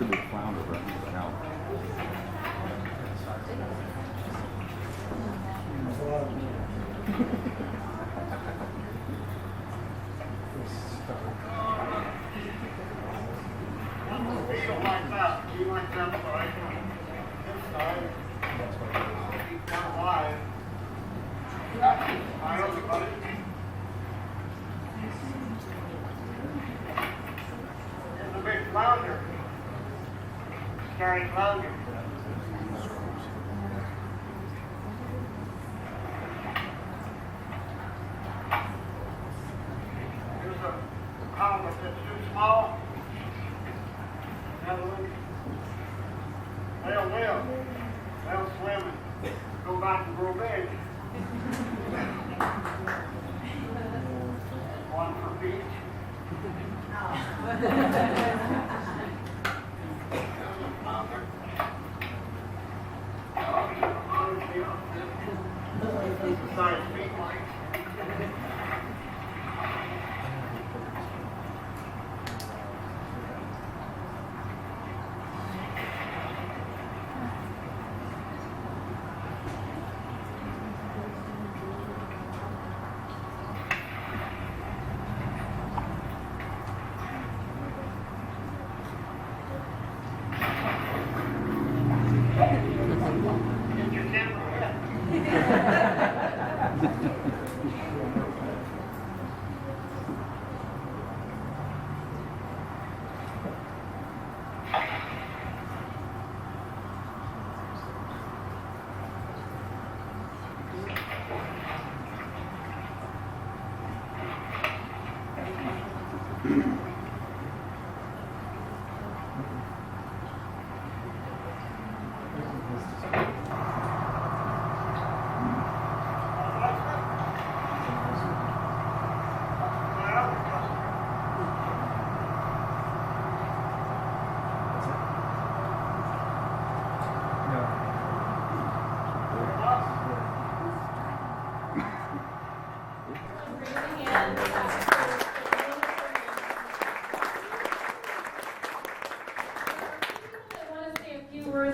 could be flounder right now. There's a big flounder. Scary flounder. There's a collar that's too small. Another one. They'll swim and go back and grow big. One for each. Sorry, speak like. Get your camera.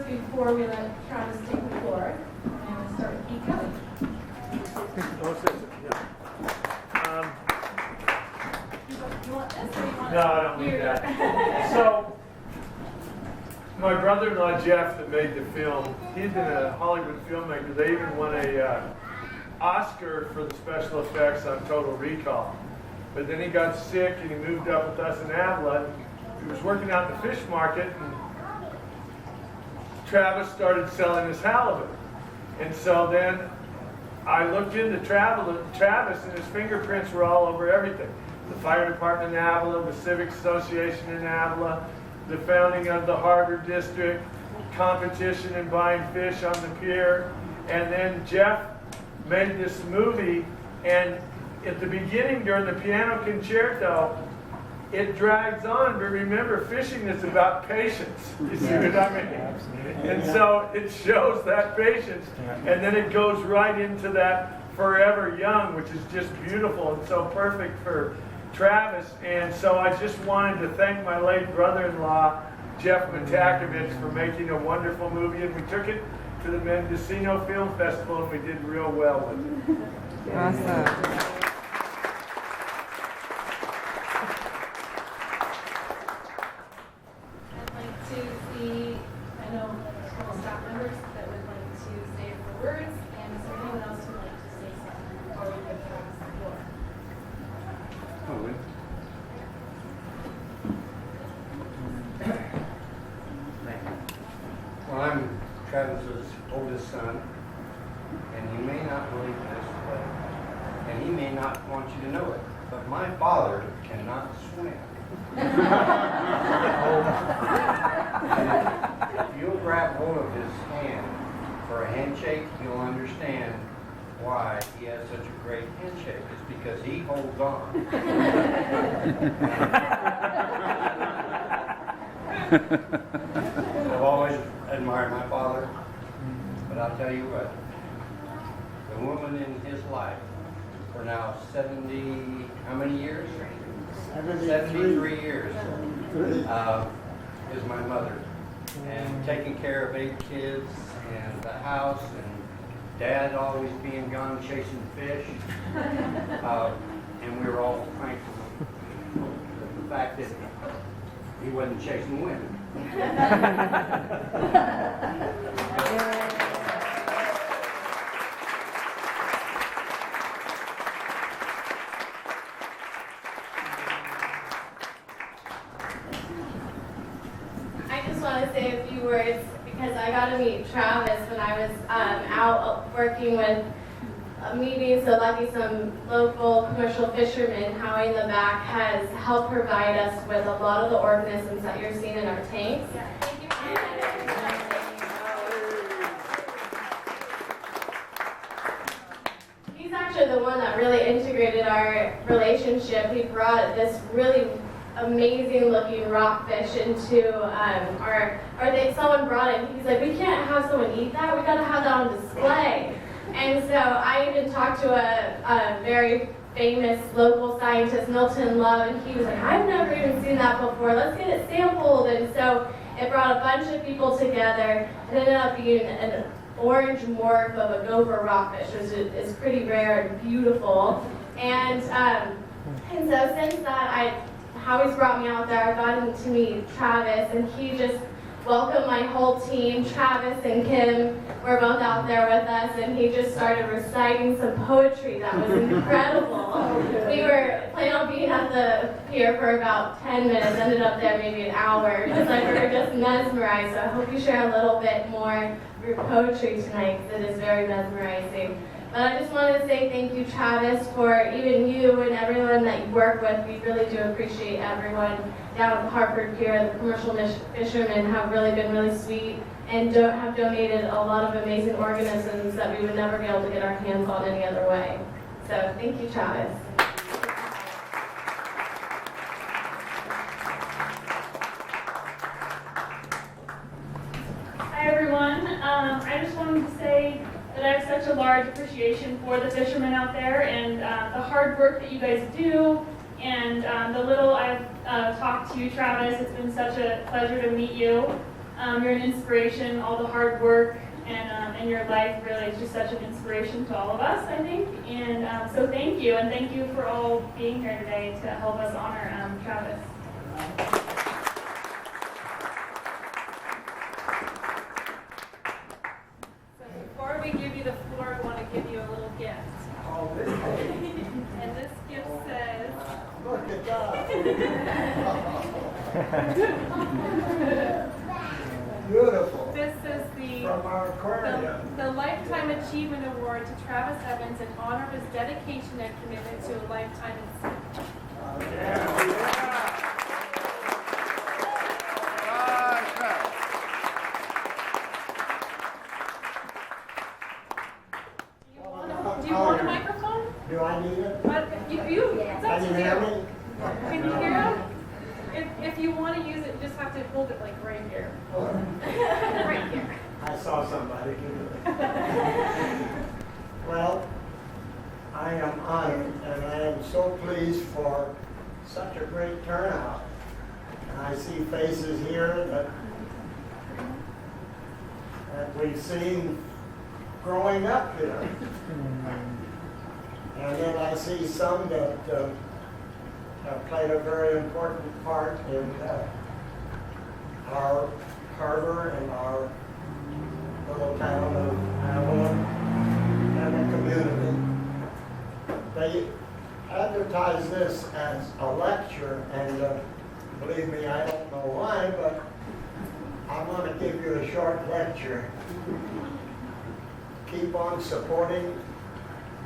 Before we let Travis take the floor, and we'll start with Capt. You want this or you want No, I don't need that. So, my brother-in-law Jeff that made the film, he'd been a Hollywood filmmaker. They even won a Oscar for the special effects on Total Recall. But then he got sick and he moved up with us in Avila. He was working out in the fish market and Travis started selling his halibut. And so then I looked into Travis and his fingerprints were all over everything. The fire department in Avila, the Civic Association in Avila, the founding of the Harbor District, competition in buying fish on the pier. And then Jeff made this movie, and at the beginning during the piano concerto, it drags on, but remember, fishing is about patience. You see what I mean? And so it shows that patience, and then it goes right into that forever young, which is just beautiful and so perfect for Travis. And so I just wanted to thank my late brother-in-law, Jeff Matakovich, for making a wonderful movie, and we took it to the Mendocino Film Festival, and we did real well with it. Awesome. Well, I'm Travis's oldest son, and you may not believe this, and he may not want you to know it, but my father cannot swim. If you'll grab hold of his hand for a handshake, you'll understand why he has such a great handshake. It's because he holds on. I've always admired my father, but I'll tell you what, the woman in his life for now 70, how many years? 73 years. is my mother. And taking care of 8 kids and the house and Dad always being gone chasing fish. And we were all thankful for the fact that he wasn't chasing women. I just want to say a few words because I got to meet Travis when I was out working with meetings. So lucky some local commercial fishermen, Howie in the back, has helped provide us with a lot of the organisms that you're seeing in our tanks. He's actually the one that really integrated our relationship. He brought this really amazing looking rockfish into someone brought it. He's like, we can't have someone eat that. We got to have that on display. And so I even talked to a very famous local scientist, Milton Love, and he was like, I've never even seen that before. Let's get it sampled. And so it brought a bunch of people together. It ended up being an orange morph of a gopher rockfish, which is pretty rare and beautiful. And so since that, Howie's brought me out there. I've gotten to meet Travis, and he just welcomed my whole team. Travis and Kim were both out there with us, and he just started reciting some poetry that was incredible. We were planning on being at the pier for about 10 minutes, ended up there maybe an hour, just like we were just mesmerized. So I hope you share a little bit more of your poetry tonight, because it is very mesmerizing. But I just wanted to say thank you, Travis, for even you and everyone that you work with. We really do appreciate everyone down at the Hartford Pier. The commercial fishermen have really been really sweet and have donated a lot of amazing organisms that we would never be able to get our hands on any other way. So thank you, Travis. Hi everyone. I just wanted to say that I have such a large appreciation for the fishermen out there and the hard work that you guys do, and the little I've talked to you, Travis. It's been such a pleasure to meet you. You're an inspiration. All the hard work and your life really is just such an inspiration to all of us, I think. And so thank you, and thank you for all being here today to help us honor Travis. Before we give you the floor, I want to give you a little gift. And this gift says, Look at that. Beautiful. this is From our aquarium. the Lifetime Achievement Award to Travis Evans in honor of his dedication and commitment to a lifetime in sea. Do you want a microphone? Do I need it? It's up Can to you hear you. me? Can you hear him? If you want to use it, you just have to hold it like right here. Right here. I saw somebody do it. Well, I am honored, and I am so pleased for such a great turnout. And I see faces here that we've seen growing up here. And then I see some that have played a very important part in our harbor and our little town of Avila and the community. They advertise this as a lecture, and believe me, I don't know why, but I'm going to give you a short lecture. Keep on supporting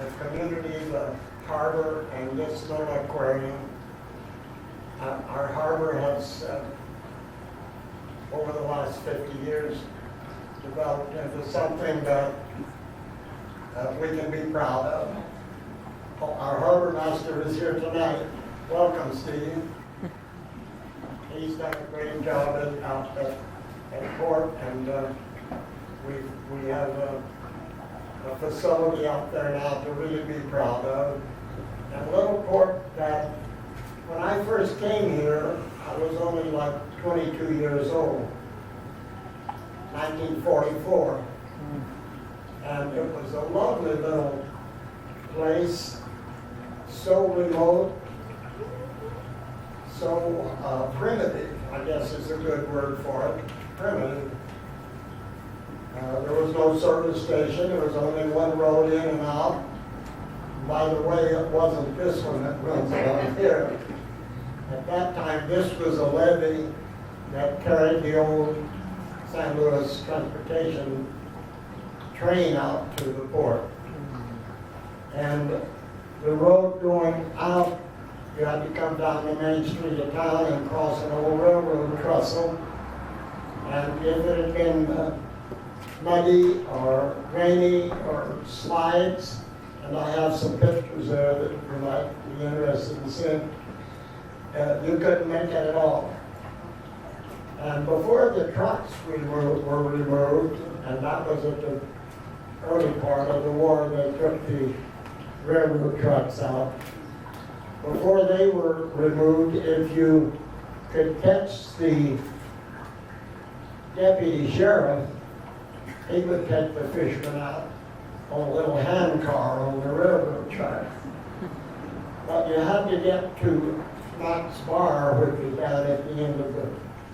the community, the harbor, and this little aquarium. Our harbor has, over the last 50 years, developed into something that we can be proud of. Our harbor master is here tonight. Welcome, Steve. He's done a great job out at port, and we have a facility out there now to really be proud of. And a little port that when I first came here, I was only like 22 years old, 1944. And it was a lovely little place, so remote, so primitive, I guess is a good word for it, primitive. There was no service station, there was only one road in and out. By the way, it wasn't this one that runs along here. At that time, this was a levee that carried the old San Luis transportation train out to the port. And the road going out, you had to come down the main street of town and cross an old railroad trestle. And if it had been muddy or rainy or slides, and I have some pictures there that you might be interested in seeing, you couldn't make it at all. And before the trucks were removed, and that was at the early part of the war, they took the railroad trucks out. Before they were removed, if you could catch the deputy sheriff, he would take the fishermen out on a little hand car on the railroad track. But you had to get to Max Bar, which is down at the end of the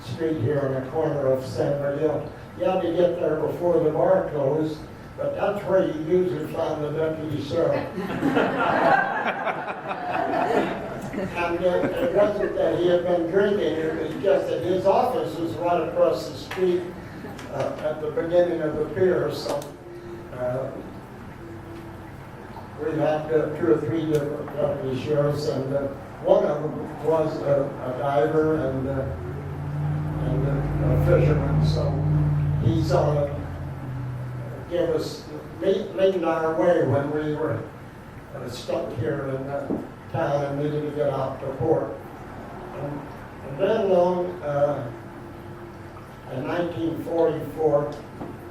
street here on the corner of San Miguel. You had to get there before the bar closed, but that's where you usually found the deputy sheriff. And it wasn't that he had been drinking, it was just that his office was right across the street at the beginning of the pier, so we had 2 or 3 different deputy sheriffs, and one of them was a diver and a fisherman, so he sort of gave us, leaned our way when we were stuck here in town and needed to get out to port. And then in 1944,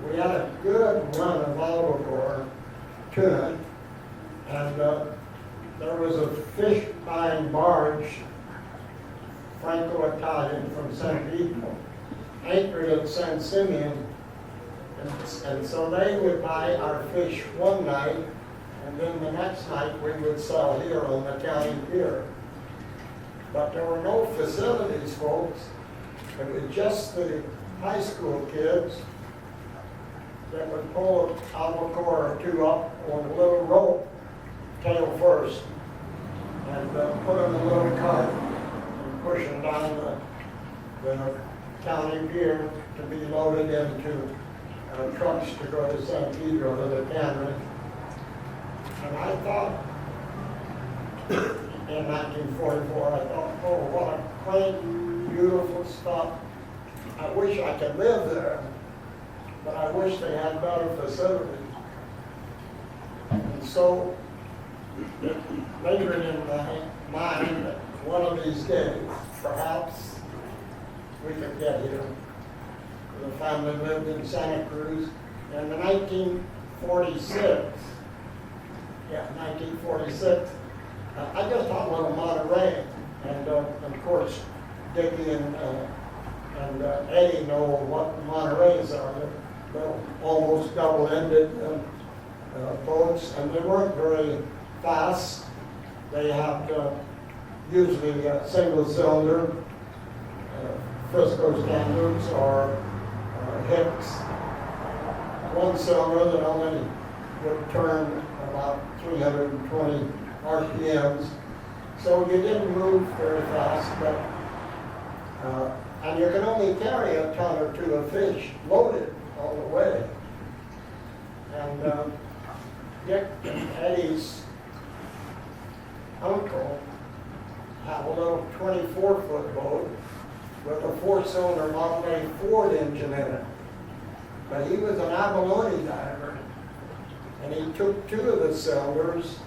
we had a good run of albacore tuna, and there was a fish buying barge, Franco-Italian from San Vito, anchored at San Simeon, and so they would buy our fish one night, and then the next night we would sell here on the county pier. But there were no facilities, folks. It was just the high school kids that would pull an albacore or 2 up on a little rope, tail first, and put them in a little cart and push them down the county pier to be loaded into trucks to go to San Pedro to the cannery. And I thought, in 1944, I thought, oh, what a quaint, beautiful spot. I wish I could live there, but I wish they had better facilities. And so, it lingered in my mind that one of these days, perhaps, we could get here. The family lived in Santa Cruz. And in 1946, I just thought, well, Monterey, and of course, Dickie and Eddie know what Monterey's are. They're almost double-ended boats, and they weren't very fast. They had usually a single-cylinder, Frisco standards or Hicks, one cylinder that only would turn about 320 RPMs. So you didn't move very fast, but and you can only carry a ton or 2 of fish loaded all the way. And Dick and Eddie's uncle had a little 24-foot boat with a 4-cylinder Model A Ford engine in it. But he was an abalone diver, and he took 2 of the cylinders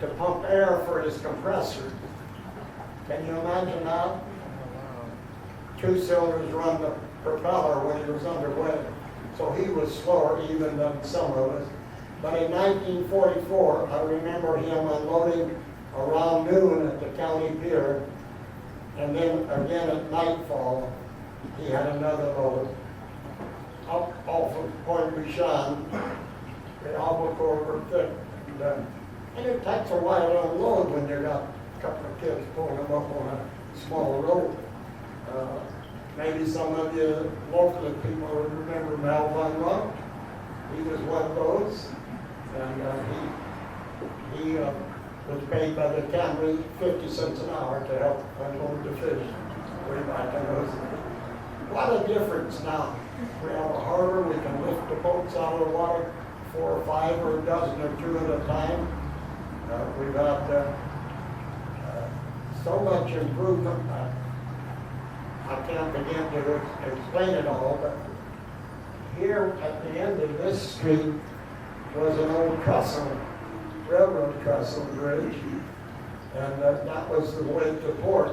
to pump air for his compressor. Can you imagine that? 2 cylinders run the propeller when he was underway. So he was slower even than some of us. But in 1944, I remember him unloading around noon at the county pier And then again at nightfall, he had another load up off of Point Buchan, the Albuquerque thick. And it takes a while to unload when you got a couple of kids pulling them up on a small road. Maybe some of you local people remember Mel Van Rump. He was one of those, and he was paid by the county 50 cents an hour to help unload the fish way back in those days. What a difference now. We have a harbor, we can lift the boats out of the water, 4 or 5 or a dozen or 2 at a time. We've had so much improvement. I can't begin to explain it all, but here at the end of this street was an old trestle, railroad trestle bridge, and that was the way to port.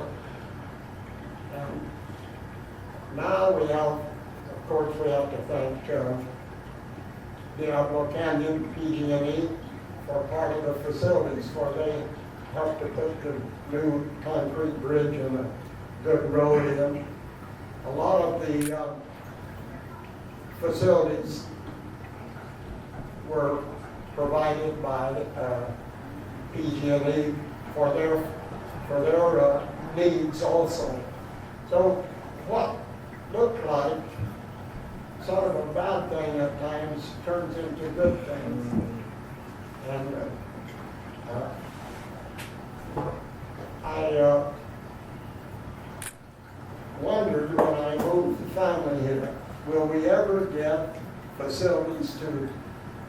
And now we have, of course, we have to thank the Avila Canyon PG&E for part of the facilities, for they helped to put the new concrete bridge and a good road in. A lot of the facilities were provided by PG&E for their needs also. So what looked like sort of a bad thing at times turns into good things. And I wondered when I moved the family here, will we ever get facilities to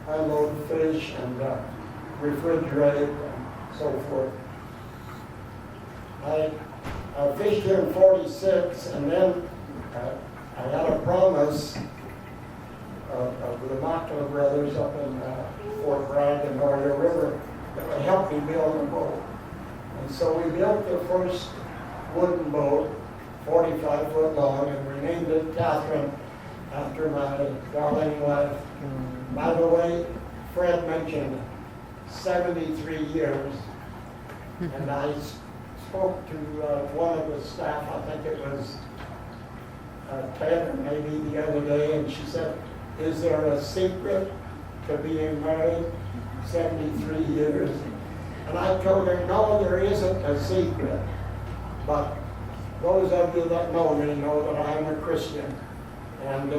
unload fish and refrigerate and so forth? I fished here in 46, and then I had a promise of the Makla brothers up in Fort Bragg and Warrior River that would help me build a boat. And so we built the first wooden boat, 45 foot long, and we named it Catherine after my darling wife. By the way, Fred mentioned 73 years, and I spoke to one of the staff, I think it was Ted maybe the other day, and she said, is there a secret to being married 73 years? And I told her, no, there isn't a secret. But those of you that know me know that I'm a Christian and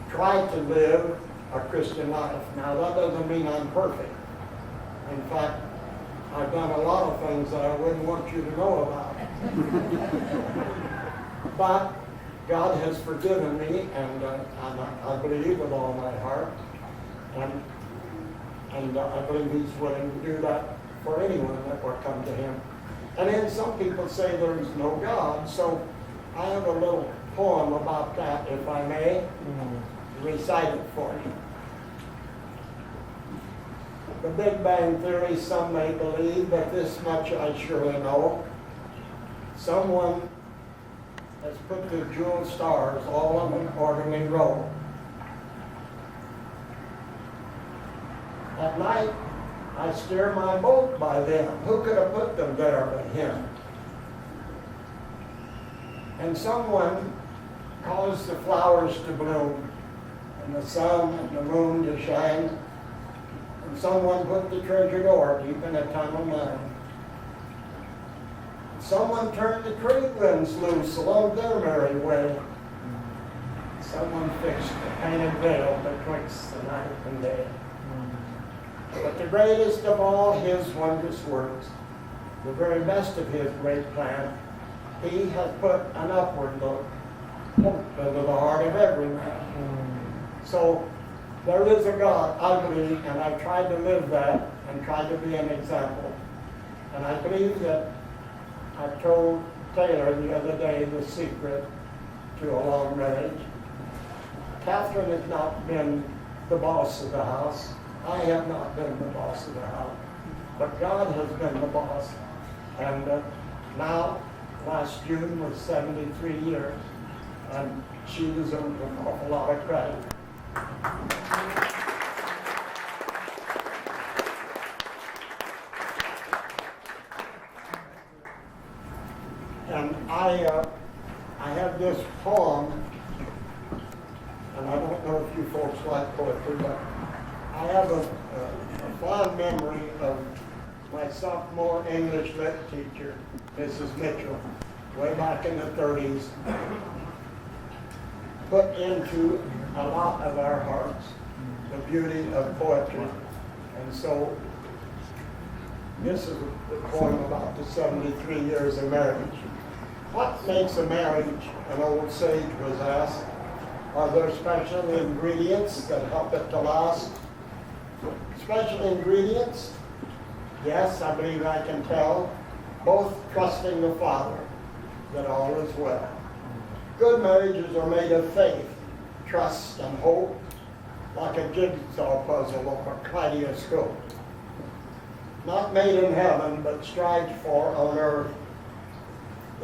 try to live a Christian life. Now, that doesn't mean I'm perfect. In fact, I've done a lot of things that I wouldn't want you to know about. But God has forgiven me, and I believe with all my heart, and I believe He's willing to do that for anyone that will come to Him. And then some people say there is no God, so I have a little poem about that, if I may, recite it for you. The Big Bang Theory, some may believe, but this much I surely know. Someone has put the jeweled stars all in an orderly row. At night, I steer my boat by them. Who could have put them there but Him? And someone caused the flowers to bloom, and the sun and the moon to shine, and someone put the treasured ore deep in a tunnel mine. Someone turned the trade winds loose along their merry way. Someone fixed the painted veil betwixt the night and day. But the greatest of all His wondrous works, the very best of His great plan, He has put an upward look into the heart of every man. So there is a God, I believe, and I've tried to live that and tried to be an example. And I believe that I told Taylor the other day the secret to a long marriage. Catherine has not been the boss of the house. I have not been the boss of the house. But God has been the boss. And now, last June was 73 years, and she deserves an awful lot of credit. I have this poem, and I don't know if you folks like poetry, but I have a fond memory of my sophomore English lit teacher, Mrs. Mitchell, way back in the 30s, put into a lot of our hearts the beauty of poetry. And so this is the poem about the 73 years of marriage. What makes a marriage? An old sage was asked. Are there special ingredients that help it to last? Special ingredients? Yes, I believe I can tell. Both trusting the Father that all is well. Good marriages are made of faith, trust, and hope, like a jigsaw puzzle or a kaleidoscope. Not made in heaven, but strived for on earth.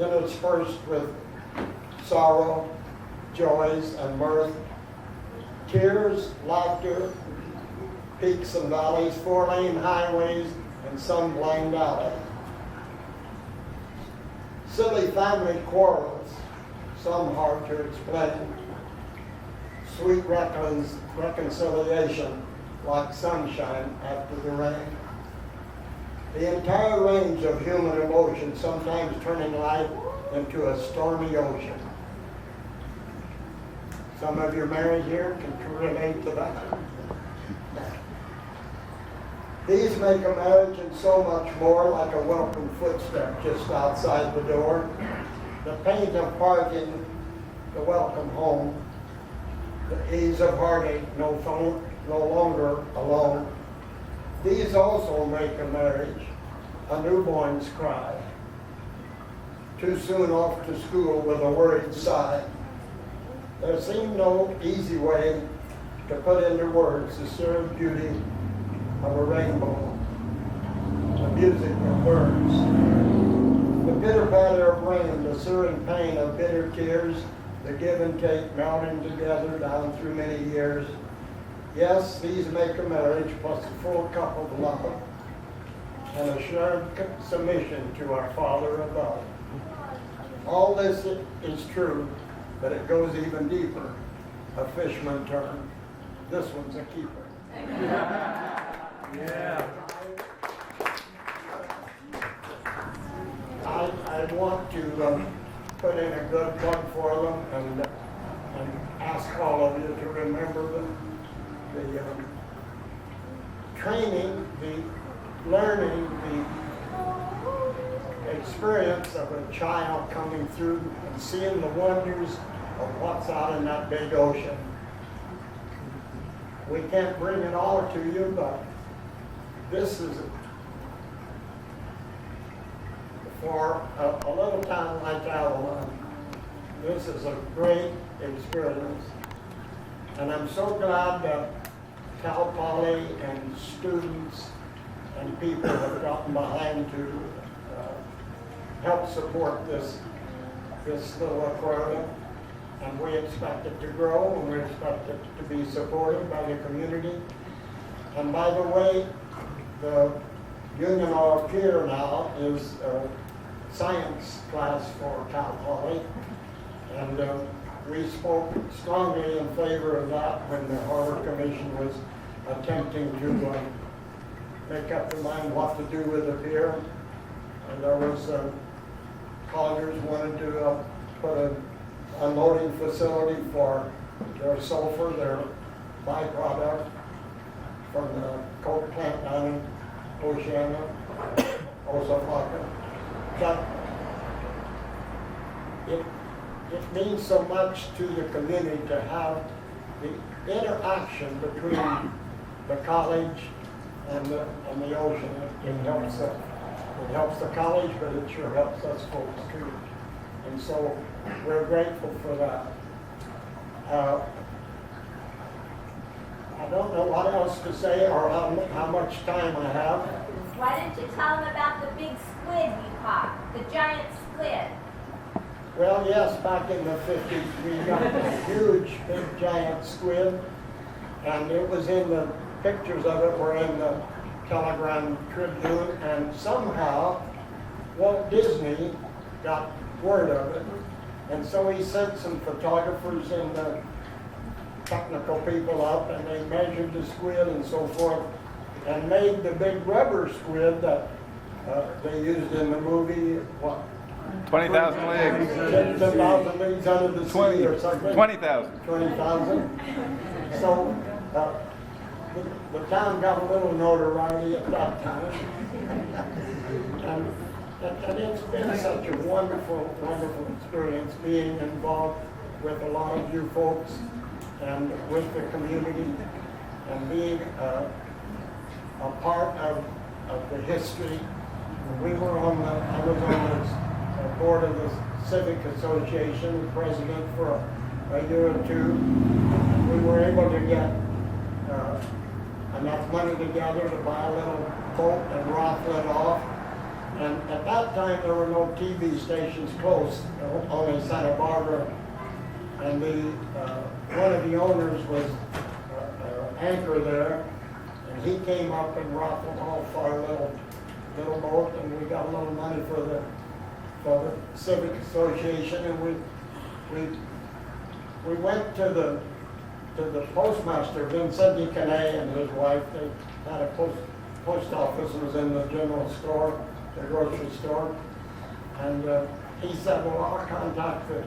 Interspersed with sorrow, joys, and mirth. Tears, laughter, peaks and valleys, 4-lane highways, and some blind alley. Silly family quarrels, some hard to explain. Sweet reconciliation, like sunshine after the rain. The entire range of human emotion, sometimes turning life into a stormy ocean. Some of you married here can relate to that. These make a marriage and so much more, like a welcome footstep just outside the door. The pain of parting, the welcome home, the ease of heartache, no longer alone. These also make a marriage, a newborn's cry. Too soon off to school with a worried sigh. There seemed no easy way to put into words the serene beauty of a rainbow, the music of birds, the bitter patter of rain, the serene pain of bitter tears, the give and take melting together down through many years. Yes, these make a marriage, plus a full cup of love and a shared submission to our Father above. All this is true, but it goes even deeper. A fisherman term. This one's a keeper. Yeah. I want to put in a good plug for them and ask all of you to remember the training, the learning, the experience of a child coming through and seeing the wonders of what's out in that big ocean. We can't bring it all to you, but this is for a little town like Avila. This is a great experience, and I'm so glad that Cal Poly and students and people have gotten behind to help support this little aquarium. And we expect it to grow, and we expect it to be supported by the community. And by the way, the Union of Pier now is a science class for Cal Poly. And we spoke strongly in favor of that when the Harbor Commission was attempting to make up their mind what to do with the pier. And there was colliers wanted to put an unloading facility for their sulfur, their byproduct from the coke plant down in Oceana, Osaka. But it means so much to the community to have the interaction between the college and the ocean. It helps the college, but it sure helps us folks too. And so we're grateful for that. I don't know what else to say or how much time I have. Why didn't you tell them about the big squid you caught, the giant squid? Well, yes, back in the 50s, we got a huge, big, giant squid, and it was in the pictures of it were in the Telegram Tribune, and somehow Walt Disney got word of it. And so he sent some photographers and technical people up, and they measured the squid and so forth, and made the big rubber squid that they used in the movie, what? 20,000 legs. 10,000 leagues under the sea or something. 20,000. 20,000. So the town got a little notoriety at that time. And it's been such a wonderful, wonderful experience being involved with a lot of you folks and with the community and being a part of the history. I was on the board of the Civic Association, president for a year or two. We were able to get enough money together to buy a little boat and raffle it off. And at that time, there were no TV stations close, only Santa Barbara. And one of the owners was anchor there, and he came up and raffled off our little boat, and we got a little money for the Civic Association, and we went to the postmaster, Vincenti Canay, and his wife. They had a post office was in the general store, the grocery store, and he said, well, I'll contact the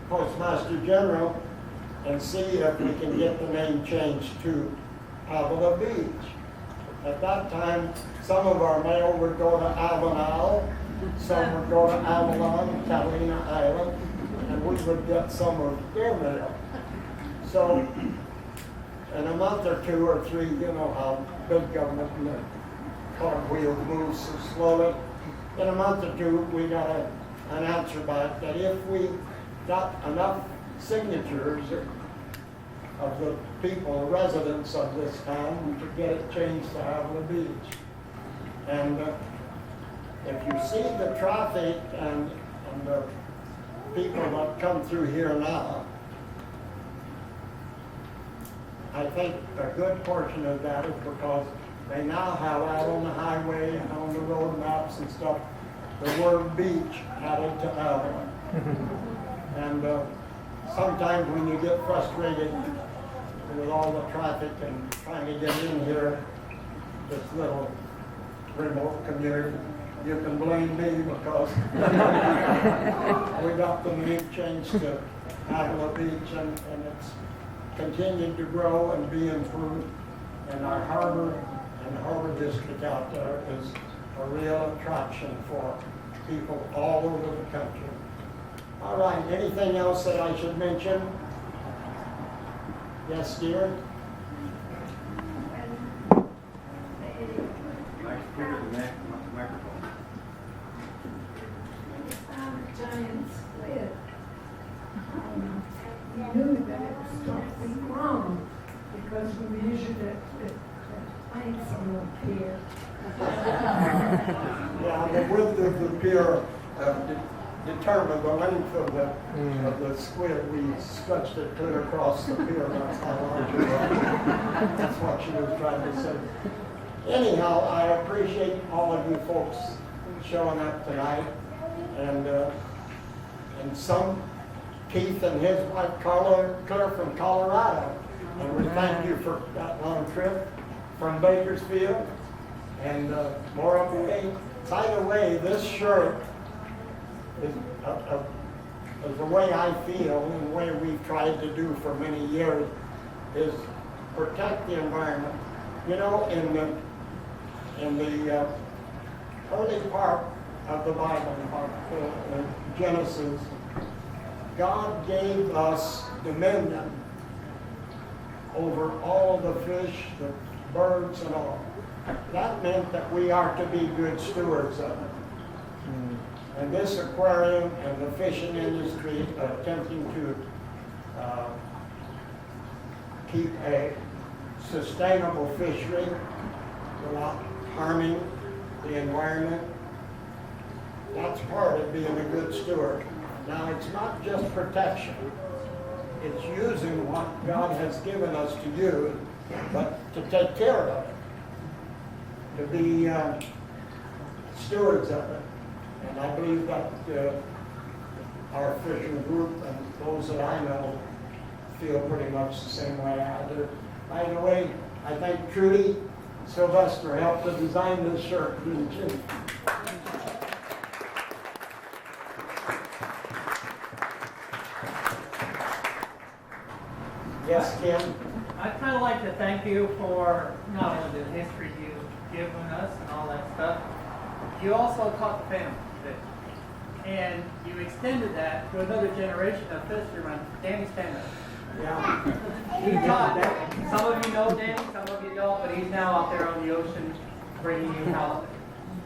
Postmaster General and see if we can get the name changed to Avila Beach. At that time, some of our mail would go to Avenal, some would go to Avalon, Catalina Island, and we would get some of their mail. So, in a month or two or three, you know how big government and the cartwheel moves so slowly. In a month or two, we got an answer back that if we got enough signatures of the people, residents of this town, we could get it changed to Avila Beach. And if you see the traffic and the people that come through here now, I think a good portion of that is because they now have out on the highway and on the road maps and stuff, the word beach added to Avila. And sometimes when you get frustrated with all the traffic and trying to get in here, this little remote community, you can blame me because we got the name changed to Avila Beach, and it's continued to grow and be improved. And our harbor and harbor district out there is a real attraction for people all over the country. All right, anything else that I should mention? Yes, dear? Giant squid. We knew that it was something wrong because we measured it with planks on the pier. Yeah, the width of the pier determined the length of the squid. We stretched it clear across the pier. That's how large it was. That's what she was trying to say. Anyhow, I appreciate all of you folks showing up tonight, and some Keith and his wife Carla clear from Colorado, and we thank you for that long trip from Bakersfield and more up the way. By the way, this shirt is the way I feel and the way we've tried to do for many years is protect the environment. You know, in the early part of the Bible, Genesis, God gave us dominion over all the fish, the birds, and all. That meant that we are to be good stewards of it. And this aquarium and the fishing industry are attempting to keep a sustainable fishery without harming the environment. That's part of being a good steward. Now, it's not just protection. It's using what God has given us to use, but to take care of it, to be stewards of it. And I believe that our fishing group and those that I know feel pretty much the same way I do. By the way, I think Trudy Sylvester helped to design this shirt, didn't you? Yes, Kim? I'd kind of like to thank you for not only the history you've given us and all that stuff, you also taught the family fish. And you extended that to another generation of fishermen. Danny, stand up. Yeah. He taught that. Some of you know Danny, some of you don't, but he's now out there on the ocean bringing you health.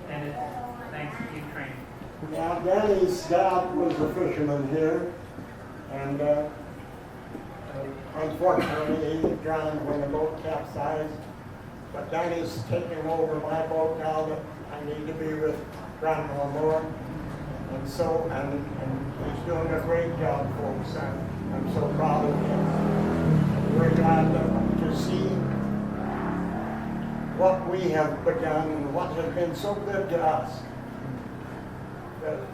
And it's thanks to you training. Yeah, Danny's dad was a fisherman here, and unfortunately he drowned when the boat capsized. But Danny's taking over my boat now that I need to be with Grandma more. And so, and he's doing a great job, folks, and I'm so proud of him. We're glad to see what we have begun and what has been so good to us.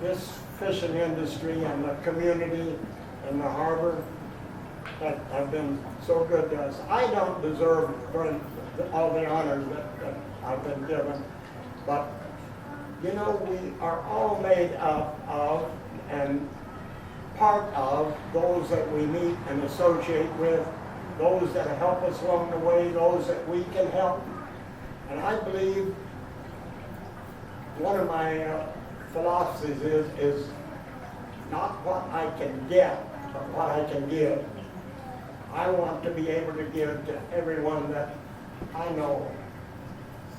This fishing industry and the community and the harbor have been so good to us. I don't deserve all the honors that I've been given, but you know, we are all made up of and part of those that we meet and associate with, those that help us along the way, those that we can help. And I believe one of my philosophies is not what I can get, but what I can give. I want to be able to give to everyone that I know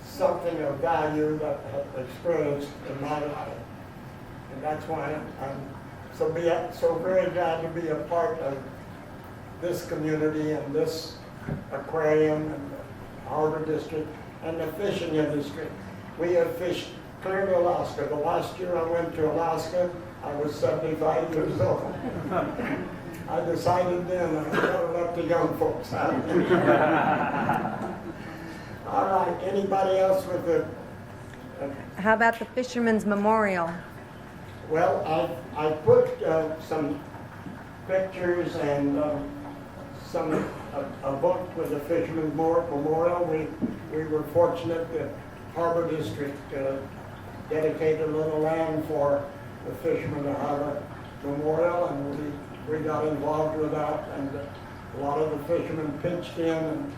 something of value that I've experienced in my life. And that's why I'm so very glad to be a part of this community and this aquarium and the harbor district and the fishing industry. We have fished clear to Alaska. The last year I went to Alaska, I was 75 years old. I decided then I better let the young folks have it. All right, anybody else with the... How about the Fisherman's Memorial? Well, I put some pictures and a book with the Fisherman's Memorial. We were fortunate that Harbor District dedicated a little land for the Fishermen to have a memorial, and we got involved with that, and a lot of the fishermen pitched in and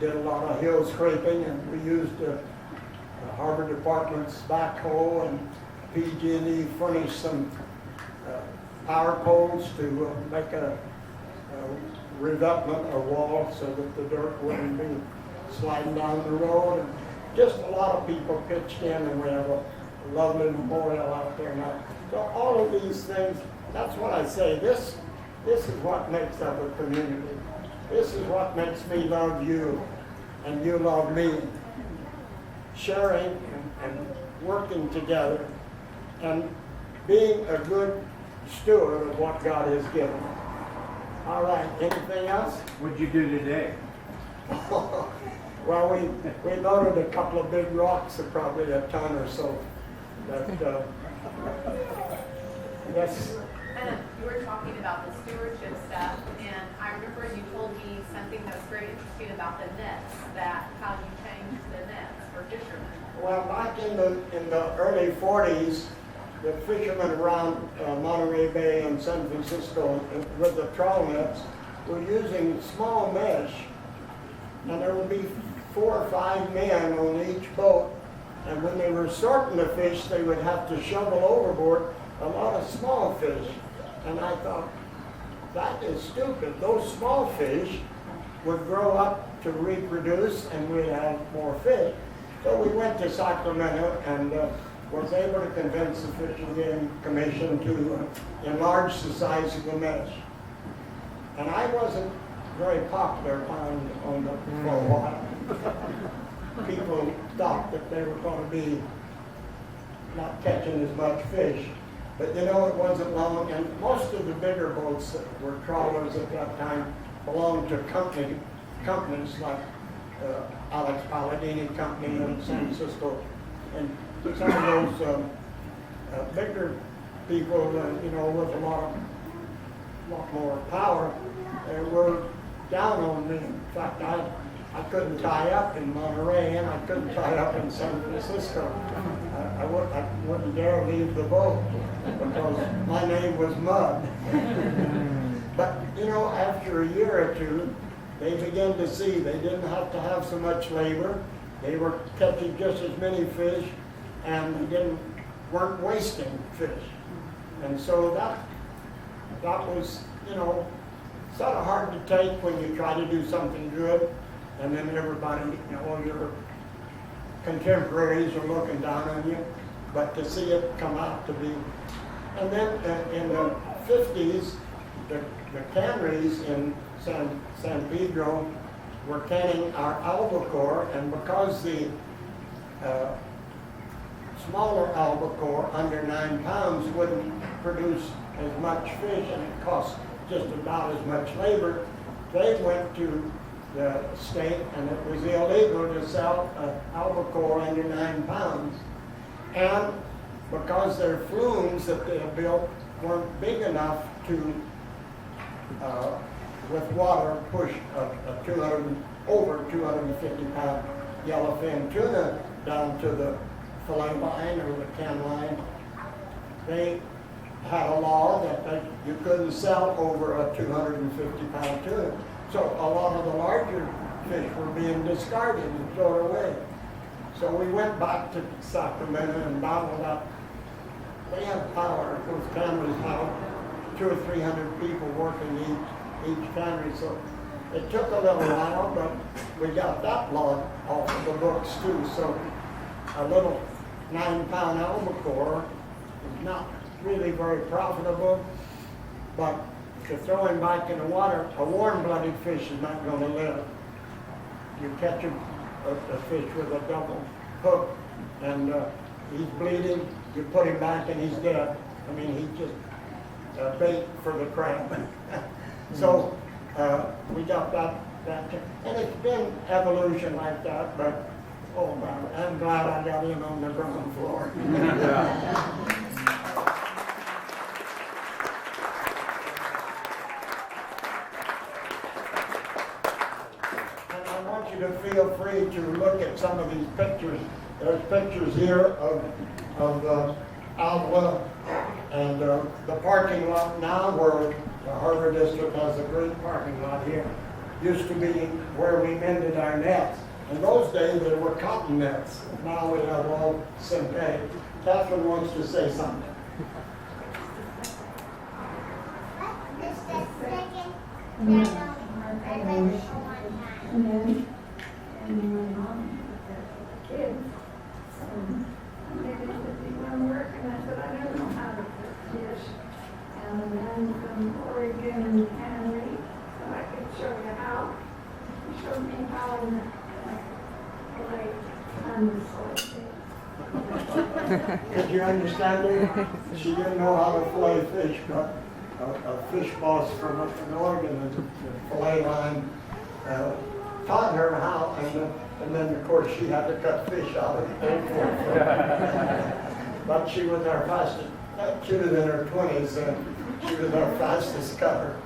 did a lot of hill scraping, and we used the Harbor Department's backhoe, and PG&E furnished some power poles to make a revetment, a wall, so that the dirt wouldn't be sliding down the road. And just a lot of people pitched in, and we have a lovely memorial out there now. So all of these things, that's what I say. This is what makes up a community. This is what makes me love you, and you love me. Sharing and working together, and being a good steward of what God has given. All right, anything else? What'd you do today? Well, we loaded a couple of big rocks of probably a ton or so. But, yes. You were talking about the stewardship stuff, and I remember you told me something that was very interesting about the nets, that how you changed the nets for fishermen. Well, back in the early 40s, the fishermen around Monterey Bay and San Francisco with the trawl nets were using small mesh, and there would be 4 or 5 men on each boat, and when they were sorting the fish, they would have to shovel overboard a lot of small fish. And I thought, that is stupid. Those small fish would grow up to reproduce, and we'd have more fish. So we went to Sacramento and was able to convince the Fish and Game Commission to enlarge the size of the mesh. And I wasn't very popular on the for a while. People thought that they were going to be not catching as much fish. But you know, it wasn't long, and most of the bigger boats that were trawlers at that time belonged to companies like Alex Palladini Company in San Francisco. And some of those bigger people, with a lot more power, were down on me. In fact, I couldn't tie up in Monterey, and I couldn't tie up in San Francisco. I wouldn't dare leave the boat because my name was Mud. But, after a year or two, they began to see they didn't have to have so much labor. They were catching just as many fish, and they weren't wasting fish. And so that was, sort of hard to take when you try to do something good, and then everybody, your contemporaries are looking down on you. But to see it come out to be, and then in the 50s, the canneries in San Pedro were canning our albacore, and because the smaller albacore under 9 pounds wouldn't produce as much fish and it cost just about as much labor, they went to the state and it was illegal to sell albacore under 9 pounds. And because their flumes that they built weren't big enough to with water push over 250 pound yellowfin tuna down to the fillet line or the can line, they had a law that you couldn't sell over a 250 pound tuna. So a lot of the larger fish were being discarded and thrown away. So we went back to Sacramento and bottled up. They had power, those canneries had 200 or 300 people working each cannery. So it took a little while, but we got that law off of the books too. So a little 9 pound albacore is not really very profitable, but to throw him back in the water, a warm-blooded fish is not going to live. You catch a fish with a double hook and he's bleeding, you put him back and he's dead. I mean, he's just bait for the crab. So we got that, and it's been evolution like that, but oh man, I'm glad I got in on the ground floor. To feel free to look at some of these pictures. There's pictures here of Avila and the parking lot now where the Harbor District has a great parking lot here. Used to be where we mended our nets. In those days there were cotton nets. Now we have all synthetic. Catherine wants to say something. And my mom had kids, so they didn't want to work, and I said, I don't know how to fish. And I'm from Oregon Cannery, so I could show you how. He showed me how to like Did you understand her? She didn't know how to fillet fish, but a fish boss from up in Oregon, the fillet line, taught her how, and then of course she had to cut fish out of it. But she was our fastest, she was in her 20s, and she was our fastest cutter.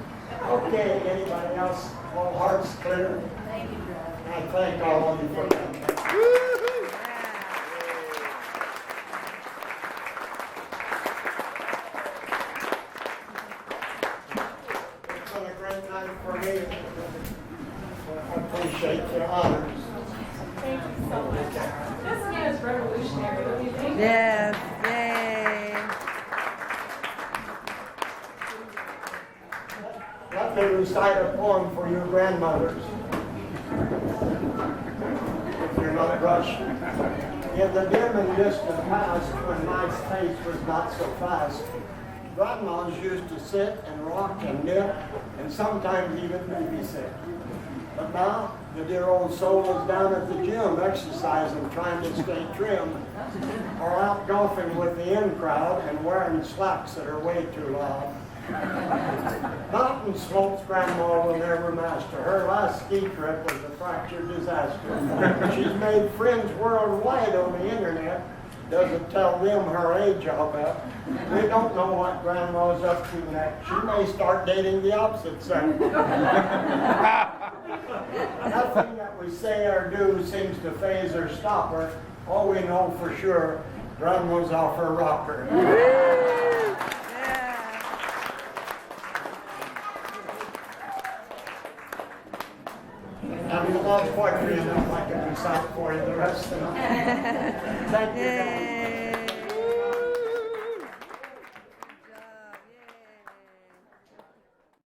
Okay, anybody else? All hearts clear? Thank you, I thank all of you for coming. It's been a great night for me. I appreciate your honors. Thank you so much. This man is revolutionary, don't you think? Yes, yay. Let me recite a poem for your grandmothers. If you're not rushed. In the dim and distant past, when my pace was not so fast, grandmas used to sit and rock and knit, and sometimes even babysit. But now, the dear old soul is down at the gym exercising, trying to stay trim, or out golfing with the in crowd and wearing slacks that are way too loud. Mountain slopes grandma will never master. Her last ski trip was a fractured disaster. She's made friends worldwide on the internet, doesn't tell them her age, I'll bet. We don't know what Grandma's up to next. She may start dating the opposite sex. Nothing that we say or do seems to faze or stop her. All we know for sure, Grandma's off her rocker. And we love poetry enough I can recite for you the rest of the night. Thank you, guys. Yay.